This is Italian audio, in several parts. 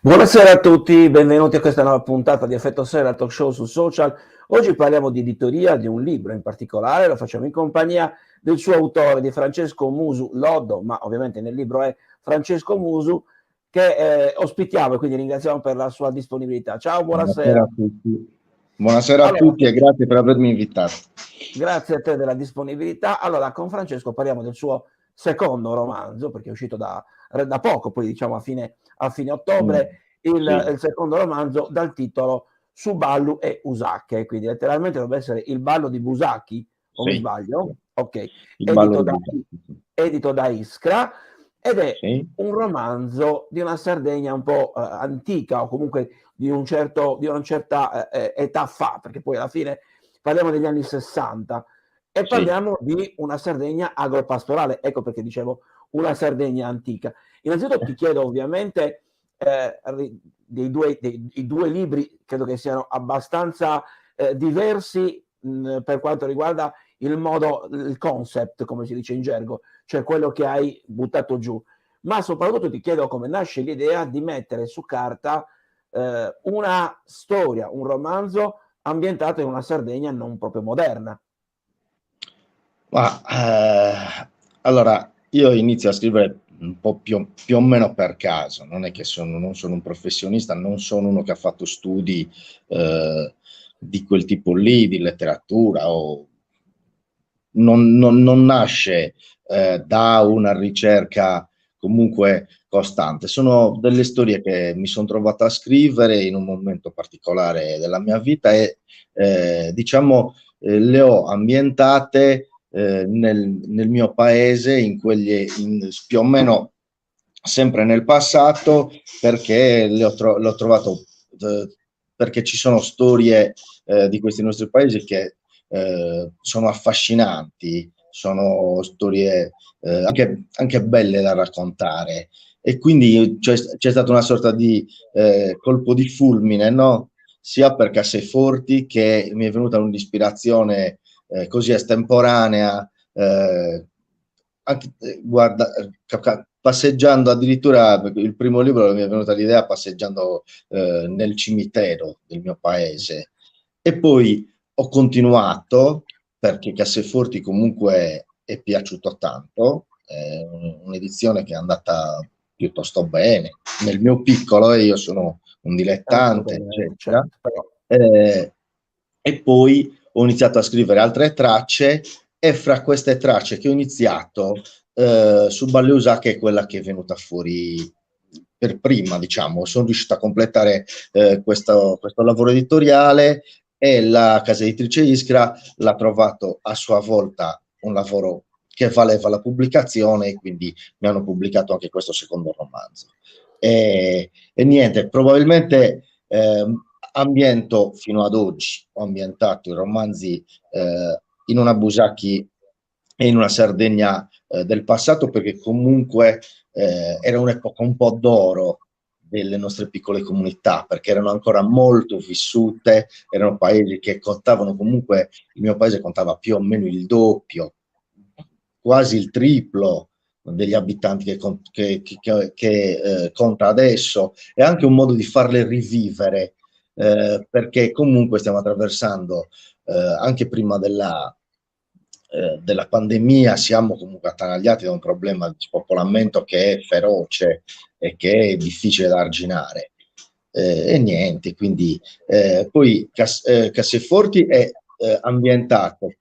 Buonasera a tutti, benvenuti a questa nuova puntata di Effetto Sera, talk show su social. Oggi parliamo di editoria di un libro in particolare, lo facciamo in compagnia del suo autore, di Francesco Musu Loddo, ma ovviamente nel libro è Francesco Musu, che ospitiamo e quindi ringraziamo per la sua disponibilità. Ciao, Buonasera buonasera. a tutti. Buonasera a Allora, tutti e grazie per avermi invitato. grazie a te della disponibilità. Allora, con Francesco parliamo del suo secondo romanzo, perché è uscito da poco, poi diciamo a fine ottobre, Sì, il secondo romanzo dal titolo Su ballu e Usacche, quindi letteralmente dovrebbe essere il ballo di Busacchi, o mi sì, sì. sbaglio? Ok, Il ballo edito di da, Busato. edito da Iskra, ed è Sì, un romanzo di una Sardegna un po' antica, o comunque di una certa età fa, perché poi alla fine parliamo degli anni 60 e sì. parliamo di una Sardegna agropastorale, ecco perché dicevo una Sardegna antica. Innanzitutto ti chiedo ovviamente i due libri, credo che siano abbastanza diversi per quanto riguarda il concept, come si dice in gergo, cioè quello che hai buttato giù, ma soprattutto ti chiedo come nasce l'idea di mettere su carta una storia, un romanzo ambientato in una Sardegna non proprio moderna. Ma allora io inizio a scrivere un po' più o meno per caso, non è che non sono un professionista, non sono uno che ha fatto studi eh, di quel tipo lì, di letteratura, o non nasce da una ricerca comunque costante. Sono delle storie che mi sono trovato a scrivere in un momento particolare della mia vita e diciamo le ho ambientate nel mio paese, più o meno sempre nel passato, perché l'ho trovato, perché ci sono storie di questi nostri paesi che sono affascinanti, sono storie anche belle da raccontare. E quindi c'è stata una sorta di colpo di fulmine, no? Sia per Casseforti che mi è venuta un'ispirazione così estemporanea, guarda, passeggiando addirittura, il primo libro mi è venuta l'idea passeggiando nel cimitero del mio paese. E poi ho continuato perché Casseforti comunque è piaciuto tanto, è un'edizione che è andata piuttosto bene, nel mio piccolo, e io sono un dilettante, Assolutamente, eccetera. certo, però Eh, e poi ho iniziato a scrivere altre tracce e fra queste tracce che ho iniziato, su Balleusa, che è quella che è venuta fuori per prima, diciamo, sono riuscito a completare questo lavoro editoriale e la casa editrice Iskra l'ha trovato a sua volta un lavoro che valeva la pubblicazione e quindi mi hanno pubblicato anche questo secondo romanzo. E niente, probabilmente ambiento fino ad oggi, ho ambientato i romanzi in una Busacchi e in una Sardegna del passato, perché comunque era un'epoca un po' d'oro delle nostre piccole comunità, perché erano ancora molto vissute, erano paesi che contavano comunque, il mio paese contava più o meno il doppio, quasi il triplo degli abitanti che conta adesso, è anche un modo di farle rivivere, perché comunque stiamo attraversando, anche prima della pandemia, siamo comunque attanagliati da un problema di spopolamento che è feroce e che è difficile da arginare. E niente, quindi poi Casseforti è ambientato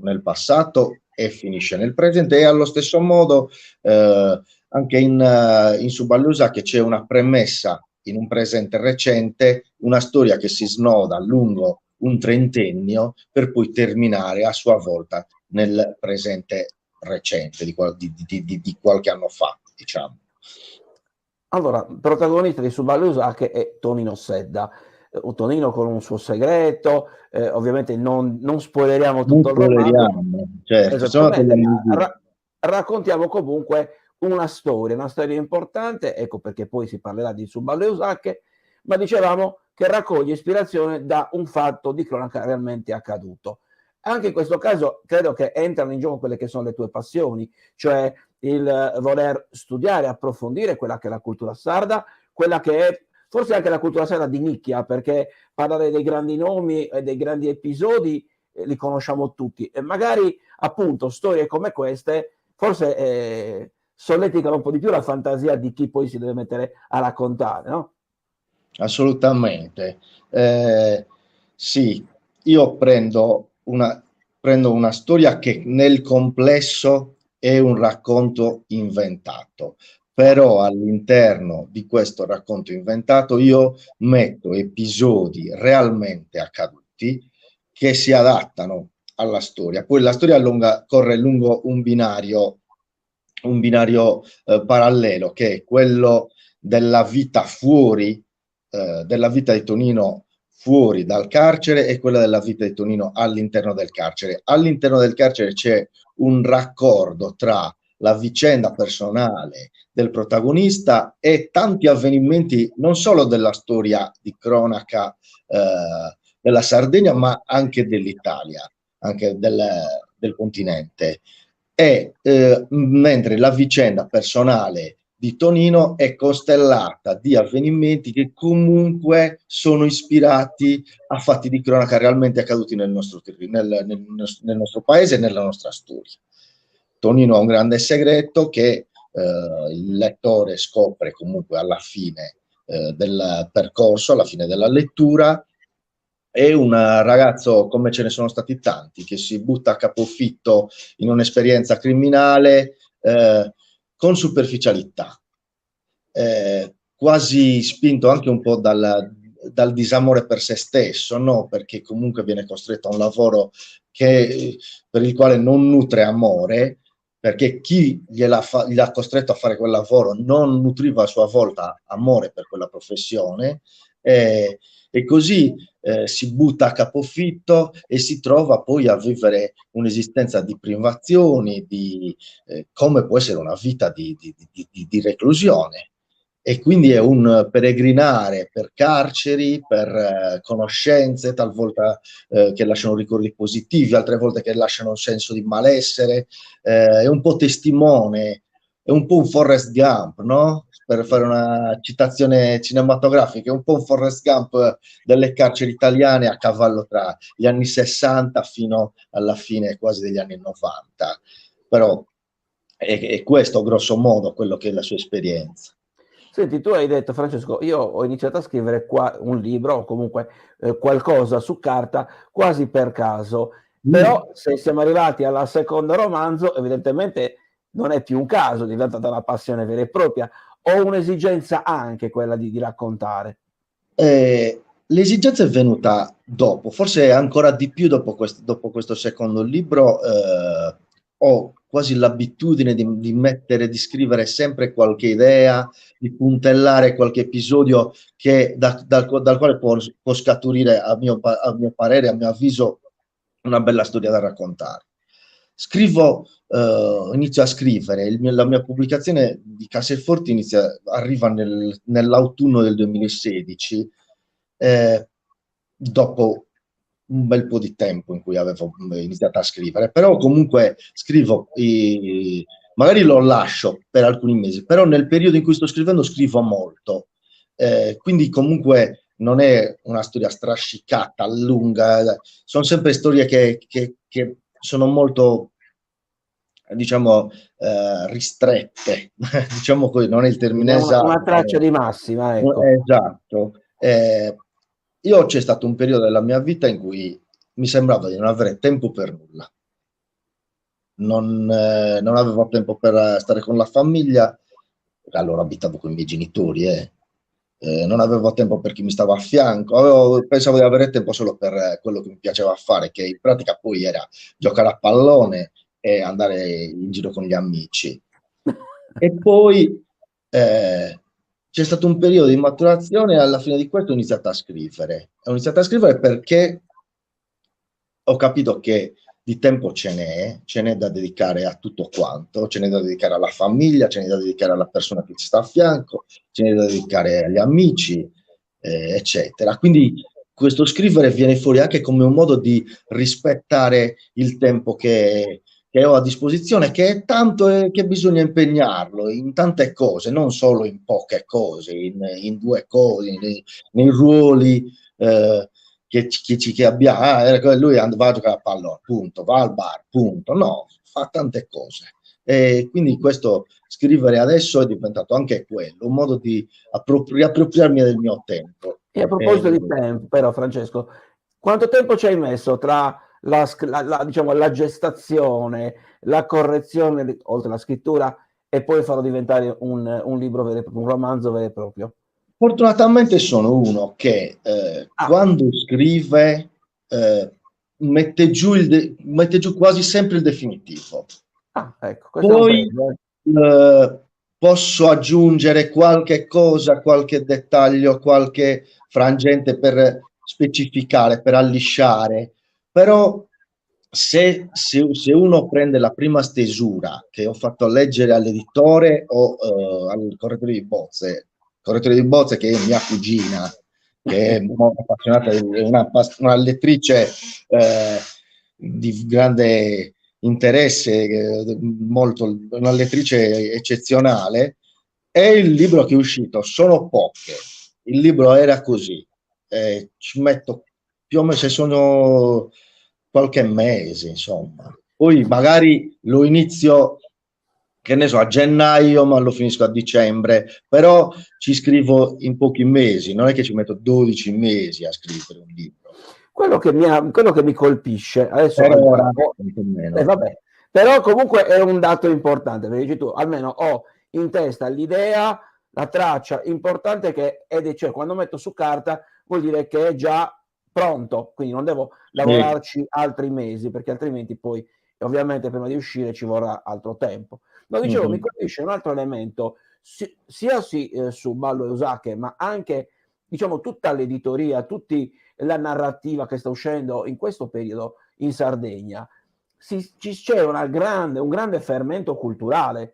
nel passato e finisce nel presente, e allo stesso modo anche in Suballusa, che c'è una premessa in un presente recente, una storia che si snoda lungo un trentennio per poi terminare a sua volta nel presente recente di qualche anno fa, diciamo. allora, protagonista di Subaru Usake è Tonino Sedda, un Tonino con un suo segreto, ovviamente non spoileriamo Non tutto il romanzo, spoileriamo, certo, sono degli esattamente, ma amici. raccontiamo comunque una storia importante, ecco perché poi si parlerà di Subaru Usake, ma dicevamo che raccoglie ispirazione da un fatto di cronaca realmente accaduto. Anche in questo caso credo che entrano in gioco quelle che sono le tue passioni, cioè il voler studiare, approfondire quella che è la cultura sarda, quella che è forse anche la cultura sarda di nicchia, perché parlare dei grandi nomi e dei grandi episodi li conosciamo tutti, e magari appunto storie come queste forse solleticano un po' di più la fantasia di chi poi si deve mettere a raccontare, no? Assolutamente. Sì, io prendo una storia che nel complesso è un racconto inventato, però all'interno di questo racconto inventato io metto episodi realmente accaduti che si adattano alla storia. Poi la storia corre lungo un binario parallelo, che è quello della vita fuori, della vita di Tonino fuori dal carcere, e quella della vita di Tonino all'interno del carcere. All'interno del carcere c'è un raccordo tra la vicenda personale del protagonista e tanti avvenimenti, non solo della storia di cronaca della Sardegna, ma anche dell'Italia, anche del continente. Mentre la vicenda personale di Tonino è costellata di avvenimenti che comunque sono ispirati a fatti di cronaca realmente accaduti nel nostro paese e nella nostra storia. Tonino ha un grande segreto che il lettore scopre comunque alla fine del percorso, alla fine della lettura. È un ragazzo, come ce ne sono stati tanti, che si butta a capofitto in un'esperienza criminale con superficialità, quasi spinto anche un po' dal disamore per se stesso, no? Perché comunque viene costretto a un lavoro per il quale non nutre amore, perché chi gliel'ha costretto a fare quel lavoro non nutriva a sua volta amore per quella professione, e così si butta a capofitto e si trova poi a vivere un'esistenza di privazioni, come può essere una vita di reclusione. E quindi è un peregrinare per carceri, per conoscenze, talvolta che lasciano ricordi positivi, altre volte che lasciano un senso di malessere. È un po' testimone, è un po' un Forrest Gump, no? Per fare una citazione cinematografica, è un po' un Forrest Gump delle carceri italiane, a cavallo tra gli anni 60 fino alla fine quasi degli anni 90. Però è questo, grosso modo, quello che è la sua esperienza. Senti, tu hai detto, Francesco, io ho iniziato a scrivere qua un libro o comunque qualcosa su carta quasi per caso, però se siamo arrivati al secondo romanzo, evidentemente non è più un caso, è diventata una passione vera e propria, o un'esigenza anche quella di raccontare. L'esigenza è venuta dopo, forse ancora di più dopo questo secondo libro. Ho quasi l'abitudine di scrivere sempre qualche idea, di puntellare qualche episodio dal quale può scaturire, a mio parere, a mio avviso, una bella storia da raccontare. Inizio a scrivere, la mia pubblicazione di Castelforti arriva nell'autunno del 2016, dopo un bel po' di tempo in cui avevo iniziato a scrivere, però comunque scrivo, magari lo lascio per alcuni mesi, però nel periodo in cui sto scrivendo scrivo molto, quindi comunque non è una storia strascicata, lunga, sono sempre storie che sono molto, diciamo, ristrette, diciamo così, non è il termine Una esatto. traccia di massima, ecco. Esatto. Io c'è stato un periodo della mia vita in cui mi sembrava di non avere tempo per nulla. Non avevo tempo per stare con la famiglia, allora abitavo con i miei genitori, non avevo tempo per chi mi stava a fianco, pensavo di avere tempo solo per quello che mi piaceva fare, che in pratica poi era giocare a pallone e andare in giro con gli amici. E poi c'è stato un periodo di maturazione e alla fine di questo ho iniziato a scrivere. Ho iniziato a scrivere perché ho capito che di tempo ce n'è da dedicare a tutto quanto, ce n'è da dedicare alla famiglia, ce n'è da dedicare alla persona che ci sta a fianco, ce n'è da dedicare agli amici, eccetera. Quindi questo scrivere viene fuori anche come un modo di rispettare il tempo che ho a disposizione, che è tanto che bisogna impegnarlo in tante cose, non solo in poche cose, in due cose, nei ruoli che abbiamo. Lui va a giocare a pallone, punto, va al bar, punto. No, fa tante cose. E quindi questo scrivere adesso è diventato anche quello, un modo di riappropriarmi del mio tempo. E a proposito di tempo, però, Francesco, quanto tempo ci hai messo tra diciamo, la gestazione, la correzione, oltre alla scrittura, e poi farlo diventare un libro vero e proprio, un romanzo vero e proprio? Fortunatamente sono uno che quando scrive mette giù quasi sempre il definitivo. Ecco, questo Poi posso aggiungere qualche cosa, qualche dettaglio, qualche frangente per specificare, per allisciare, però se uno prende la prima stesura che ho fatto leggere all'editore o al correttore di bozze che è mia cugina, che è molto appassionata, è una lettrice di grande interesse, una lettrice eccezionale, è il libro che è uscito. Sono poche, il libro era così, ci metto più o meno, se sono qualche mese, insomma. Poi magari lo inizio, che ne so, a gennaio, ma lo finisco a dicembre, però ci scrivo in pochi mesi, non è che ci metto 12 mesi a scrivere un libro. Quello che mi colpisce, adesso vabbè. Però comunque è un dato importante, perché dici tu, almeno ho in testa l'idea, la traccia importante cioè quando metto su carta vuol dire che è già pronto, quindi non devo lavorarci altri mesi, perché altrimenti poi ovviamente prima di uscire ci vorrà altro tempo. No, dicevo, mi colpisce un altro elemento, sia su Ballo e Osake, ma anche, diciamo, tutta l'editoria, la narrativa che sta uscendo in questo periodo in Sardegna. C'è un grande fermento culturale.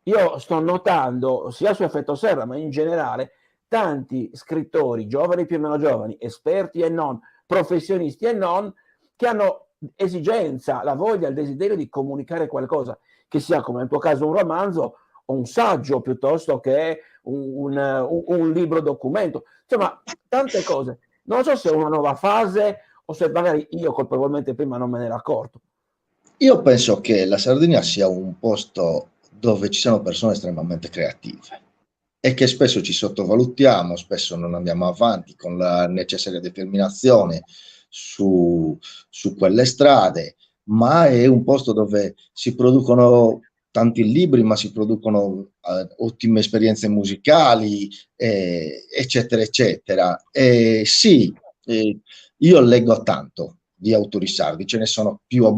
Io sto notando, sia su Effetto Serra, ma in generale, tanti scrittori, giovani più o meno giovani, esperti e non, professionisti e non, che hanno esigenza, la voglia, il desiderio di comunicare qualcosa, che sia, come nel tuo caso, un romanzo o un saggio, piuttosto che un libro documento. Insomma, tante cose. Non so se è una nuova fase o se magari io colpevolmente prima non me ne ero accorto. Io penso che la Sardegna sia un posto dove ci sono persone estremamente creative e che spesso ci sottovalutiamo, spesso non andiamo avanti con la necessaria determinazione su quelle strade, ma è un posto dove si producono tanti libri, ma si producono ottime esperienze musicali, eccetera, eccetera. Sì, io leggo tanto di autori sardi, ce ne sono più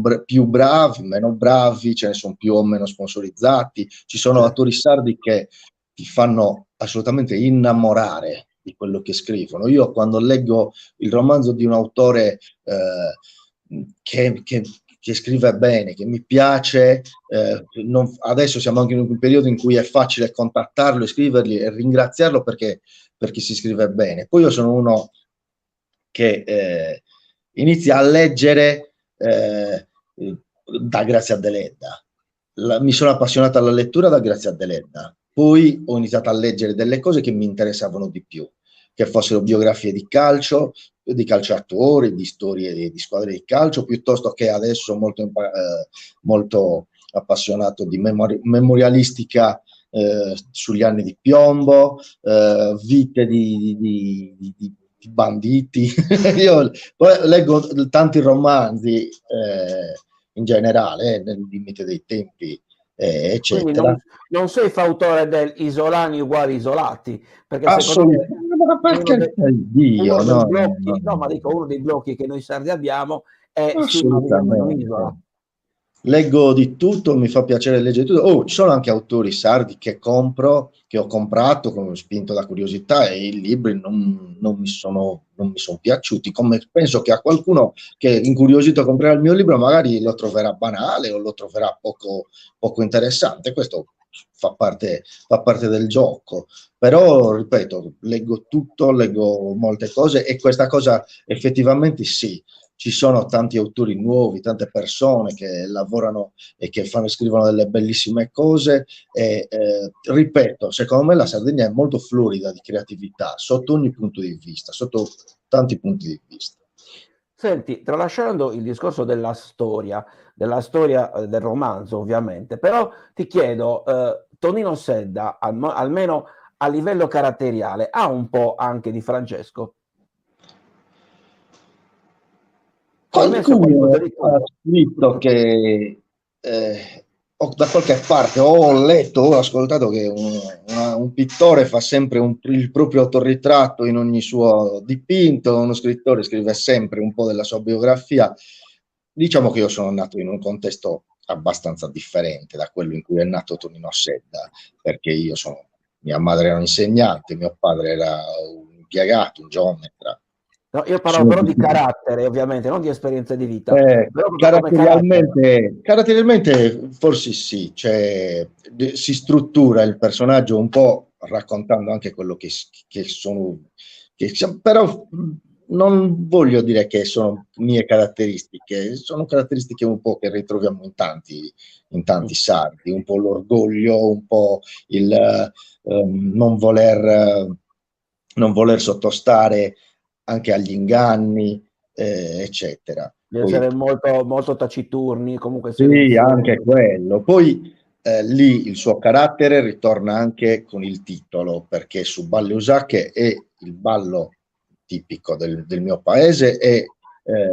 bravi, meno bravi, ce ne sono più o meno sponsorizzati, ci sono autori sardi che ti fanno assolutamente innamorare di quello che scrivono. Io quando leggo il romanzo di un autore che scrive bene, che mi piace, adesso siamo anche in un periodo in cui è facile contattarlo e scrivergli e ringraziarlo perché si scrive bene. Poi io sono uno che inizia a leggere da Grazia Deledda. Mi sono appassionato alla lettura da Grazia Deledda. Poi ho iniziato a leggere delle cose che mi interessavano di più, che fossero biografie di calcio, di calciatori, di storie di squadre di calcio, piuttosto che adesso molto appassionato di memorialistica sugli anni di piombo, vite di banditi. Io leggo tanti romanzi in generale, nel limite dei tempi, eccetera. Quindi non sei fautore del isolani uguali isolati, perché assolutamente, uno dei blocchi che noi sardi abbiamo è assolutamente. un'isola. Leggo di tutto, mi fa piacere leggere tutto. Ci sono anche autori sardi che ho comprato, spinto da curiosità, e i libri non mi sono piaciuti, come penso che a qualcuno che è incuriosito comprerà il mio libro magari lo troverà banale o lo troverà poco interessante. Questo fa parte del gioco. Però, ripeto, leggo tutto, leggo molte cose e questa cosa effettivamente sì, ci sono tanti autori nuovi, tante persone che lavorano e che scrivono delle bellissime cose e ripeto, secondo me la Sardegna è molto florida di creatività sotto ogni punto di vista, sotto tanti punti di vista. Senti, tralasciando il discorso della storia del romanzo ovviamente, però ti chiedo, Tonino Sedda, almeno a livello caratteriale, ha un po' anche di Francesco? Ci hai messo qualcosa Qualcuno di ha tuo? scritto che da qualche parte ho letto, ho ascoltato che un pittore fa sempre il proprio autorritratto in ogni suo dipinto, uno scrittore scrive sempre un po' della sua biografia. Diciamo che io sono nato in un contesto abbastanza differente da quello in cui è nato Tonino Sedda, perché mia madre era un insegnante, mio padre era un impiegato, un geometra. No, io parlavo Sono però di carattere, ovviamente, non di esperienze di vita, però proprio come carattere. caratterialmente forse sì, cioè, si struttura il personaggio un po' raccontando anche quello che sono, però non voglio dire che sono mie caratteristiche, sono caratteristiche un po' che ritroviamo in tanti sardi, un po' l'orgoglio, un po' il non voler sottostare anche agli inganni, eccetera. Di Poi essere molto, molto taciturni, comunque sì, anche silenziosi. quello. Poi lì il suo carattere ritorna anche con il titolo, perché su Balle Usacche è il ballo tipico del mio paese e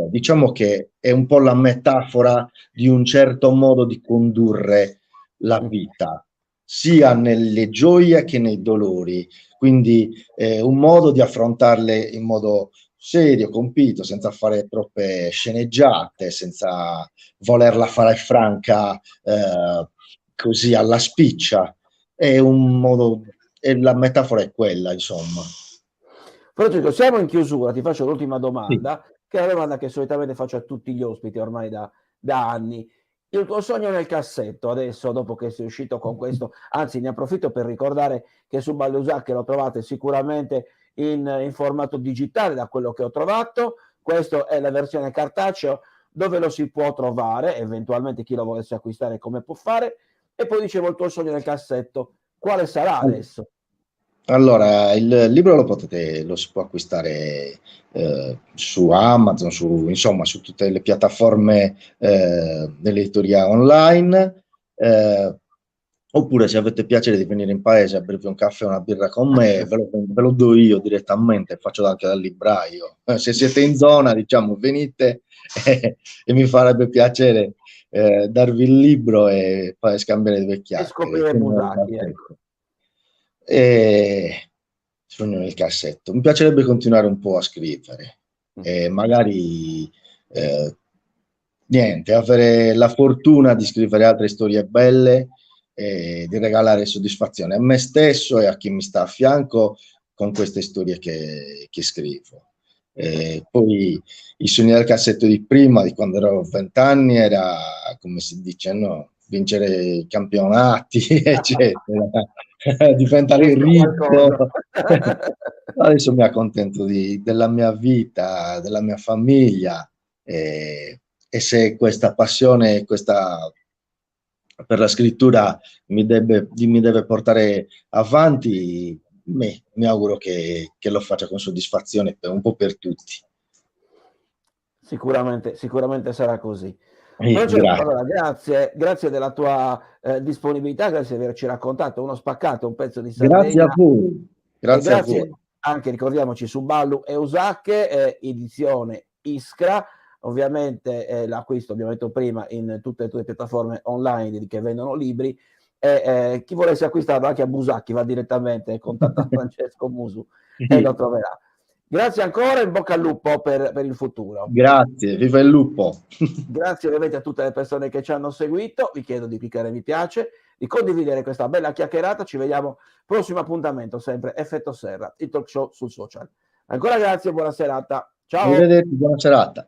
diciamo che è un po' la metafora di un certo modo di condurre la vita, sia nelle gioie che nei dolori. Quindi un modo di affrontarle in modo serio, compito, senza fare troppe sceneggiate, senza volerla fare franca così alla spiccia. È un modo, e la metafora è quella, insomma. Francesco, siamo in chiusura, ti faccio l'ultima Sì. domanda, che è una domanda che solitamente faccio a tutti gli ospiti ormai da anni. Il tuo sogno nel cassetto, adesso dopo che sei uscito con questo, anzi ne approfitto per ricordare che su Ballusacche lo trovate sicuramente in formato digitale da quello che ho trovato, questa è la versione cartaceo, dove lo si può trovare, eventualmente chi lo volesse acquistare come può fare, e poi dicevo il tuo sogno nel cassetto, quale sarà adesso? Allora, il libro lo si può acquistare su Amazon, insomma, su tutte le piattaforme dell'editoria online. Oppure se avete piacere di venire in paese a bervi un caffè o una birra con me, ve lo do io direttamente, faccio anche dal libraio. Se siete in zona, diciamo, venite e mi farebbe piacere darvi il libro e poi scambiare due E chiacchiere. scoprire Busacchi, ecco. E sogno nel cassetto. Mi piacerebbe continuare un po' a scrivere e magari niente, avere la fortuna di scrivere altre storie belle e di regalare soddisfazione a me stesso e a chi mi sta a fianco con queste storie che scrivo. E poi i sogni del cassetto di prima, di quando ero 20 anni, era come si dice, no? Vincere i campionati, eccetera, diventare Giusto qualcosa. ricco. Adesso mi accontento della mia vita, della mia famiglia e se questa passione, questa per la scrittura mi deve portare avanti, mi auguro che lo faccia con soddisfazione un po' per tutti. Sicuramente, sicuramente sarà così. Francesco, Grazie. allora grazie della tua disponibilità, grazie di averci raccontato uno spaccato, un pezzo di Grazie a Sardegna voi. e Grazie a grazie voi. anche, ricordiamoci, su Ballu e Usacche, edizione Iskra, ovviamente l'acquisto, abbiamo detto prima, in tutte le tue piattaforme online che vendono libri, e chi volesse acquistarlo anche a Busacchi va direttamente, contatta Francesco Musu e lo troverà. Grazie ancora, in bocca al lupo per il futuro. Grazie, viva il lupo. Grazie ovviamente a tutte le persone che ci hanno seguito, vi chiedo di cliccare mi piace, di condividere questa bella chiacchierata, ci vediamo prossimo appuntamento, sempre Effetto Serra, il talk show sul social. Ancora grazie, buona serata, ciao! Arrivederci, buona serata.